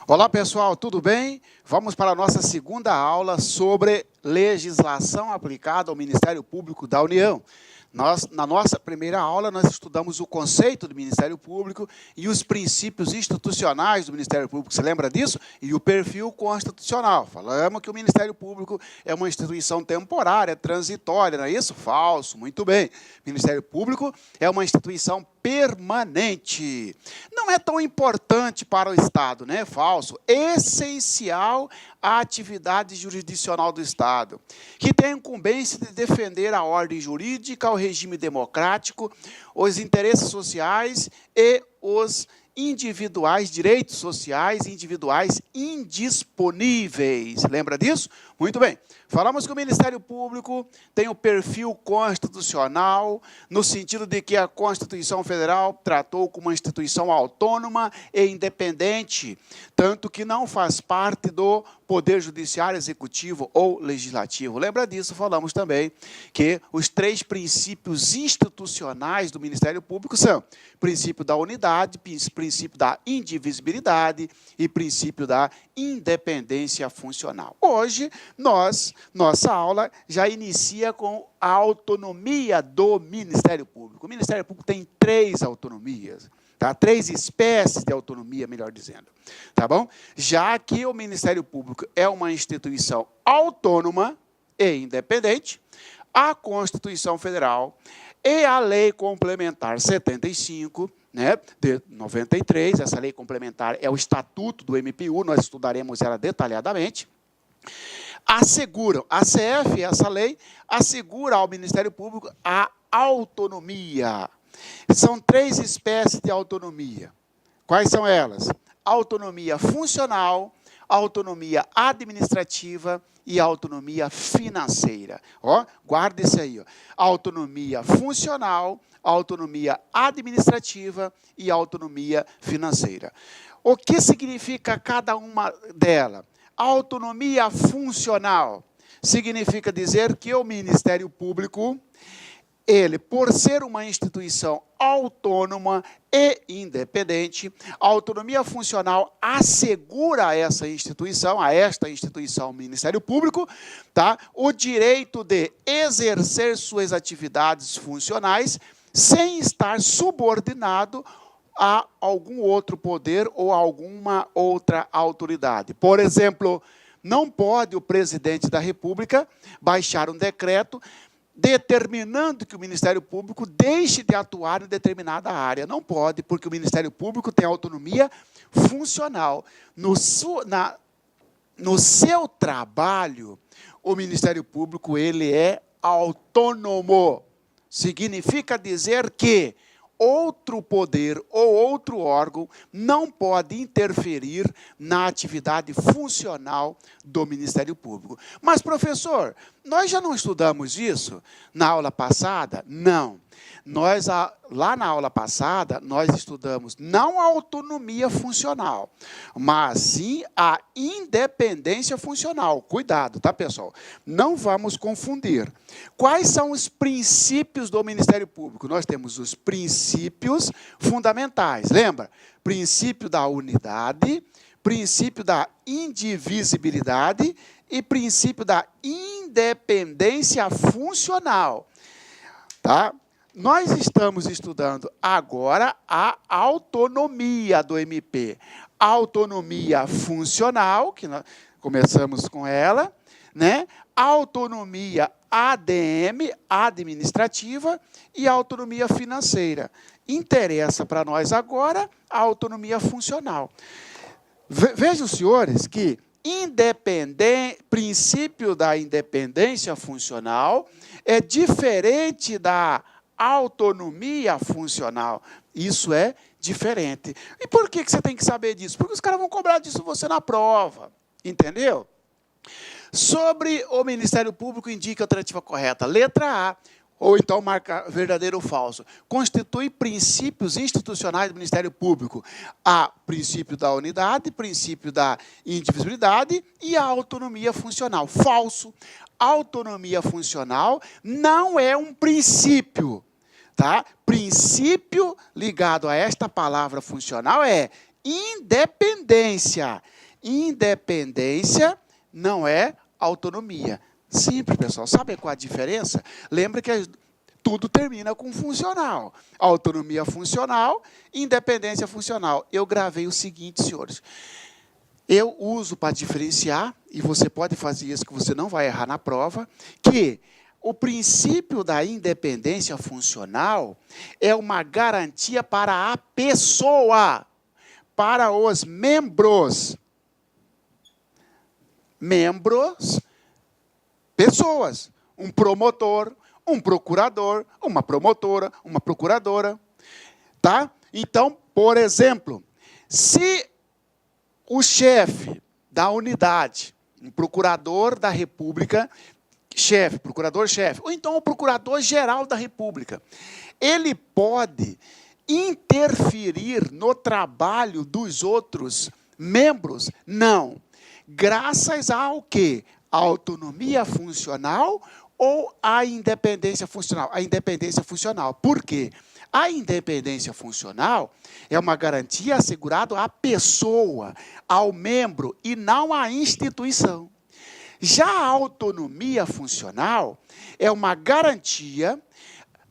Olá pessoal, tudo bem? Vamos para a nossa segunda aula sobre legislação aplicada ao Ministério Público da União. Na nossa primeira aula, nós estudamos o conceito do Ministério Público e os princípios institucionais do Ministério Público, você lembra disso? E o perfil constitucional. Falamos que o Ministério Público é uma instituição temporária, transitória, não é isso? Falso, muito bem. O Ministério Público é uma instituição permanente. Não é tão importante para o Estado, né? Falso. Essencial à atividade jurisdicional do Estado, que tem a incumbência de defender a ordem jurídica, o regime democrático, os interesses sociais e os direitos sociais individuais indisponíveis. Lembra disso? Muito bem. Falamos que o Ministério Público tem o perfil constitucional, no sentido de que a Constituição Federal tratou como uma instituição autônoma e independente, tanto que não faz parte do Poder Judiciário, Executivo ou Legislativo. Lembra disso? Falamos também que os três princípios institucionais do Ministério Público são princípio da unidade, princípio da indivisibilidade e princípio da independência funcional. Hoje, nossa aula já inicia com a autonomia do Ministério Público. O Ministério Público tem três autonomias. Tá? Três espécies de autonomia, melhor dizendo. Tá bom? Já que o Ministério Público é uma instituição autônoma e independente, a Constituição Federal e a Lei Complementar 75, né, de 93, essa lei complementar é o Estatuto do MPU, nós estudaremos ela detalhadamente, asseguram, a CF, essa lei, assegura ao Ministério Público a autonomia. São três espécies de autonomia. Quais são elas? Autonomia funcional, autonomia administrativa e autonomia financeira. Ó, guarda isso aí. Ó. Autonomia funcional, autonomia administrativa e autonomia financeira. O que significa cada uma delas? Autonomia funcional significa dizer que o Ministério Público, ele, por ser uma instituição autônoma e independente, a autonomia funcional assegura a esta instituição, Ministério Público, tá, o direito de exercer suas atividades funcionais sem estar subordinado a algum outro poder ou a alguma outra autoridade. Por exemplo, não pode o presidente da República baixar um decreto determinando que o Ministério Público deixe de atuar em determinada área. Não pode, porque o Ministério Público tem autonomia funcional. No seu trabalho, o Ministério Público ele é autônomo. Significa dizer que outro poder ou outro órgão não pode interferir na atividade funcional do Ministério Público. Mas, professor, nós já não estudamos isso na aula passada? Não. Lá na aula passada, nós estudamos não a autonomia funcional, mas sim a independência funcional. Cuidado, tá, pessoal? Não vamos confundir. Quais são os princípios do Ministério Público? Nós temos os princípios fundamentais. Lembra? Princípio da unidade, princípio da indivisibilidade e princípio da independência funcional. Tá? Nós estamos estudando agora a autonomia do MP. Autonomia funcional, que nós começamos com ela, né? Autonomia ADM, administrativa, e autonomia financeira. Interessa para nós agora a autonomia funcional. Vejam, senhores, que princípio da independência funcional é diferente da autonomia funcional. Isso é diferente. E por que você tem que saber disso? Porque os caras vão cobrar disso você na prova. Entendeu? Sobre o Ministério Público, indica a alternativa correta. Letra A. Ou então marca verdadeiro ou falso. Constitui princípios institucionais do Ministério Público. A princípio da unidade, princípio da indivisibilidade e a autonomia funcional. Falso. Autonomia funcional não é um princípio. Tá? Princípio ligado a esta palavra funcional é independência. Independência não é autonomia. Simples, pessoal. Sabe qual a diferença? Lembra que tudo termina com funcional. Autonomia funcional, independência funcional. Eu gravei o seguinte, senhores. Eu uso para diferenciar, e você pode fazer isso que você não vai errar na prova, que o princípio da independência funcional é uma garantia para a pessoa, para os membros. Membros, pessoas. Um promotor, um procurador, uma promotora, uma procuradora. Tá? Então, por exemplo, se o chefe da unidade, um procurador da República, chefe, procurador-chefe, ou então o procurador-geral da República, ele pode interferir no trabalho dos outros membros? Não. Graças ao quê? A autonomia funcional ou a independência funcional? A independência funcional. Por quê? A independência funcional é uma garantia assegurada à pessoa, ao membro, e não à instituição. Já a autonomia funcional é uma garantia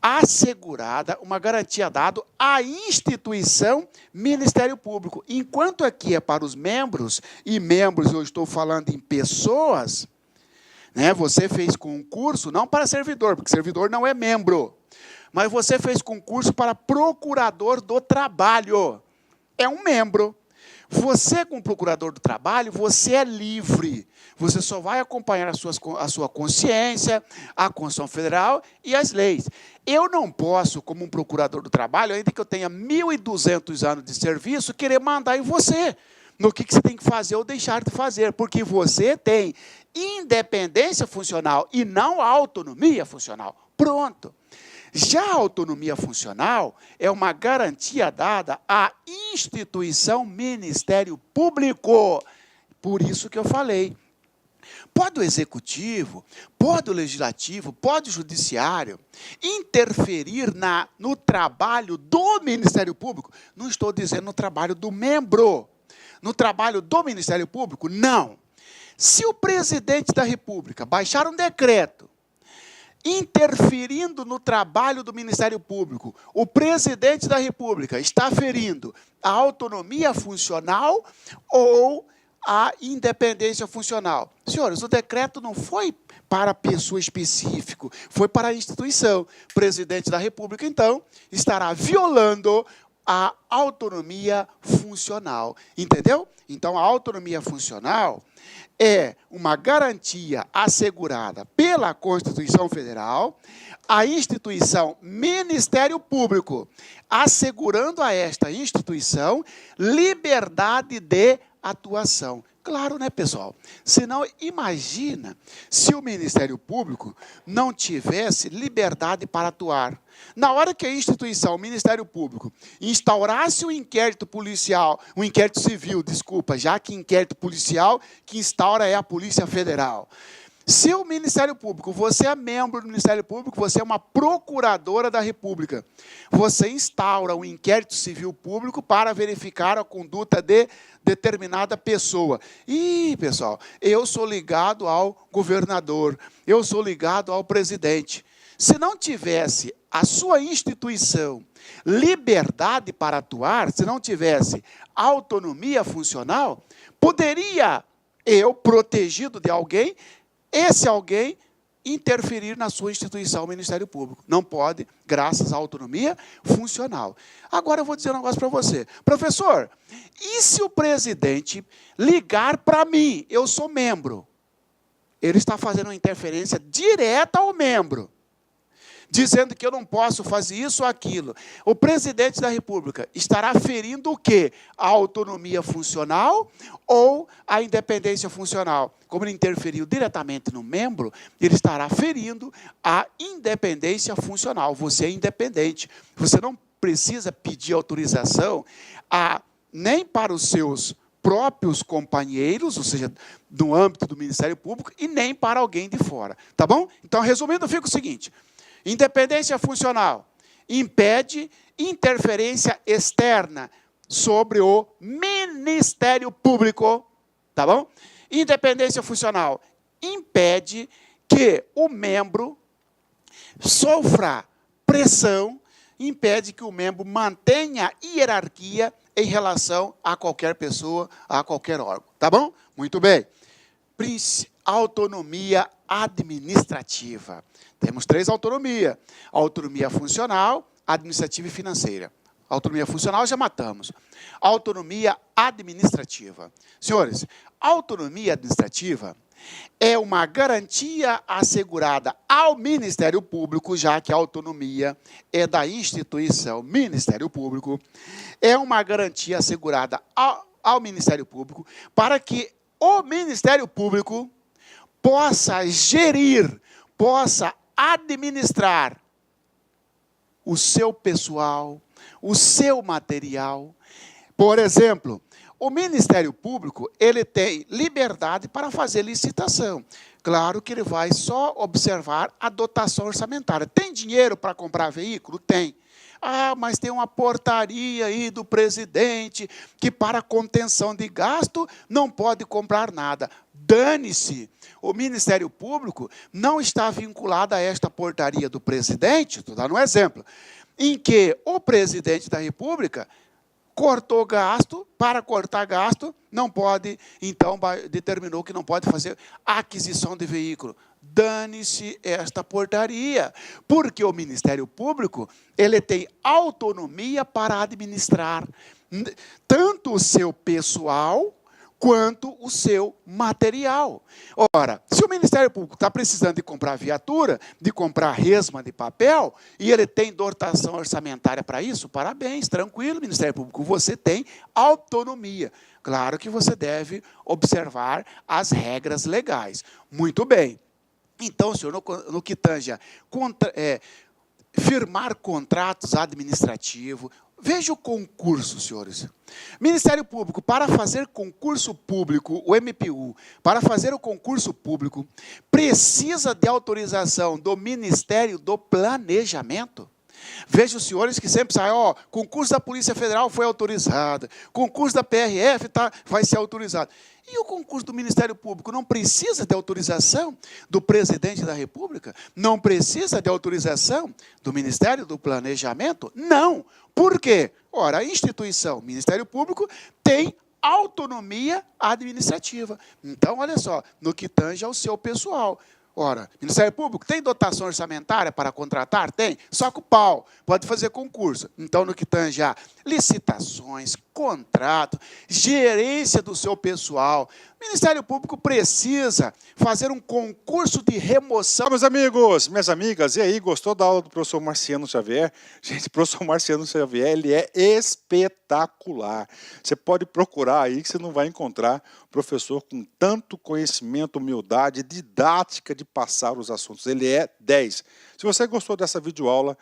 assegurada, uma garantia dada à instituição Ministério Público. Enquanto aqui é para os membros, e membros eu estou falando em pessoas, né, você fez concurso não para servidor, porque servidor não é membro, mas você fez concurso para procurador do trabalho. É um membro. Você, como procurador do trabalho, você é livre. Você só vai acompanhar a sua consciência, a Constituição Federal e as leis. Eu não posso, como um procurador do trabalho, ainda que eu tenha 1.200 anos de serviço, querer mandar em você no que você tem que fazer ou deixar de fazer, porque você tem independência funcional e não autonomia funcional. Pronto. Já a autonomia funcional é uma garantia dada à instituição Ministério Público. Por isso que eu falei. Pode o executivo, pode o legislativo, pode o judiciário interferir no trabalho do Ministério Público? Não estou dizendo no trabalho do membro. No trabalho do Ministério Público, não. Se o presidente da República baixar um decreto interferindo no trabalho do Ministério Público, o presidente da República está ferindo a autonomia funcional ou a independência funcional. Senhores, o decreto não foi para a pessoa específica, foi para a instituição. O presidente da República, então, estará violando a autonomia funcional. Entendeu? Então, a autonomia funcional é uma garantia assegurada pela Constituição Federal, a instituição Ministério Público, assegurando a esta instituição liberdade de atuação. Claro, né, pessoal? Senão, imagina se o Ministério Público não tivesse liberdade para atuar. Na hora que a instituição, o Ministério Público, instaurasse um inquérito policial, um inquérito civil, desculpa, já que inquérito policial que instaura é a Polícia Federal. Se o Ministério Público, você é membro do Ministério Público, você é uma procuradora da República, você instaura um inquérito civil público para verificar a conduta de determinada pessoa. Ih, pessoal, eu sou ligado ao governador, eu sou ligado ao presidente. Se não tivesse a sua instituição liberdade para atuar, se não tivesse autonomia funcional, poderia eu, protegido de alguém, esse alguém interferir na sua instituição, o Ministério Público. Não pode, graças à autonomia funcional. Agora eu vou dizer um negócio para você. Professor, e se o presidente ligar para mim? Eu sou membro. Ele está fazendo uma interferência direta ao membro, dizendo que eu não posso fazer isso ou aquilo. O presidente da República estará ferindo o quê? A autonomia funcional ou a independência funcional? Como ele interferiu diretamente no membro, ele estará ferindo a independência funcional. Você é independente. Você não precisa pedir autorização nem para os seus próprios companheiros, ou seja, no âmbito do Ministério Público, e nem para alguém de fora. Tá bom? Então, resumindo, fica o seguinte: independência funcional impede interferência externa sobre o Ministério Público, tá bom? Independência funcional impede que o membro sofra pressão, impede que o membro mantenha hierarquia em relação a qualquer pessoa, a qualquer órgão, tá bom? Muito bem. Autonomia administrativa. Temos 3 autonomias: autonomia funcional, administrativa e financeira. Autonomia funcional já matamos. Autonomia administrativa. Senhores, autonomia administrativa é uma garantia assegurada ao Ministério Público, já que a autonomia é da instituição Ministério Público, é uma garantia assegurada ao Ministério Público para que o Ministério Público possa gerir, possa administrar o seu pessoal, o seu material. Por exemplo, o Ministério Público, ele tem liberdade para fazer licitação. Claro que ele vai só observar a dotação orçamentária. Tem dinheiro para comprar veículo? Tem. Ah, mas tem uma portaria aí do presidente que para contenção de gasto não pode comprar nada. Dane-se. O Ministério Público não está vinculado a esta portaria do presidente, estou dando um exemplo, em que o presidente da República cortou gasto, para cortar gasto, não pode, então, determinou que não pode fazer aquisição de veículo. Dane-se esta portaria, porque o Ministério Público, ele tem autonomia para administrar tanto o seu pessoal, quanto o seu material. Ora, se o Ministério Público está precisando de comprar viatura, de comprar resma de papel, e ele tem dotação orçamentária para isso, parabéns, tranquilo, Ministério Público, você tem autonomia. Claro que você deve observar as regras legais. Muito bem. Então, senhor, no que tange a firmar contratos administrativos, veja o concurso, senhores. Ministério Público, para fazer concurso público, o MPU, para fazer o concurso público, precisa de autorização do Ministério do Planejamento. Veja os senhores que sempre saem, ó, concurso da Polícia Federal foi autorizado, concurso da PRF vai ser autorizado. E o concurso do Ministério Público não precisa de autorização do presidente da República? Não precisa de autorização do Ministério do Planejamento? Não. Por quê? Ora, a instituição Ministério Público tem autonomia administrativa. Então, olha só, no que tange ao seu pessoal. Ora, Ministério Público tem dotação orçamentária para contratar? Tem. Só que o pau pode fazer concurso. Então, no que tange a licitações, contrato, gerência do seu pessoal, o Ministério Público precisa fazer um concurso de remoção. Meus amigos, minhas amigas, e aí, gostou da aula do professor Marciano Xavier? Gente, o professor Marciano Xavier, ele é espetacular. Você pode procurar aí que você não vai encontrar professor com tanto conhecimento, humildade, didática de passar os assuntos. Ele é 10. Se você gostou dessa videoaula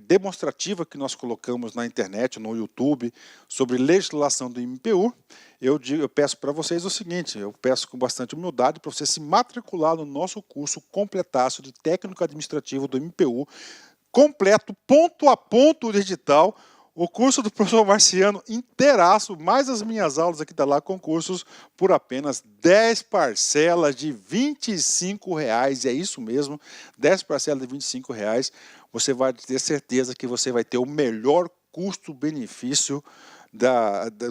demonstrativa que nós colocamos na internet, no YouTube, sobre legislação do MPU, eu peço para vocês o seguinte, eu peço com bastante humildade para você se matricular no nosso curso completaço de técnico administrativo do MPU, completo, ponto a ponto digital, o curso do professor Marciano inteiraço, mais as minhas aulas aqui da Lá Concursos, por apenas 10 parcelas de R$ 25,00, e é isso mesmo, 10 parcelas de R$ 25,00, você vai ter certeza que você vai ter o melhor custo-benefício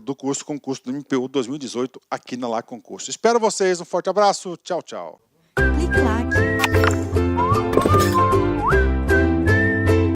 do curso concurso do MPU 2018 aqui na Lá Concursos. Espero vocês, um forte abraço, tchau, tchau. Clique lá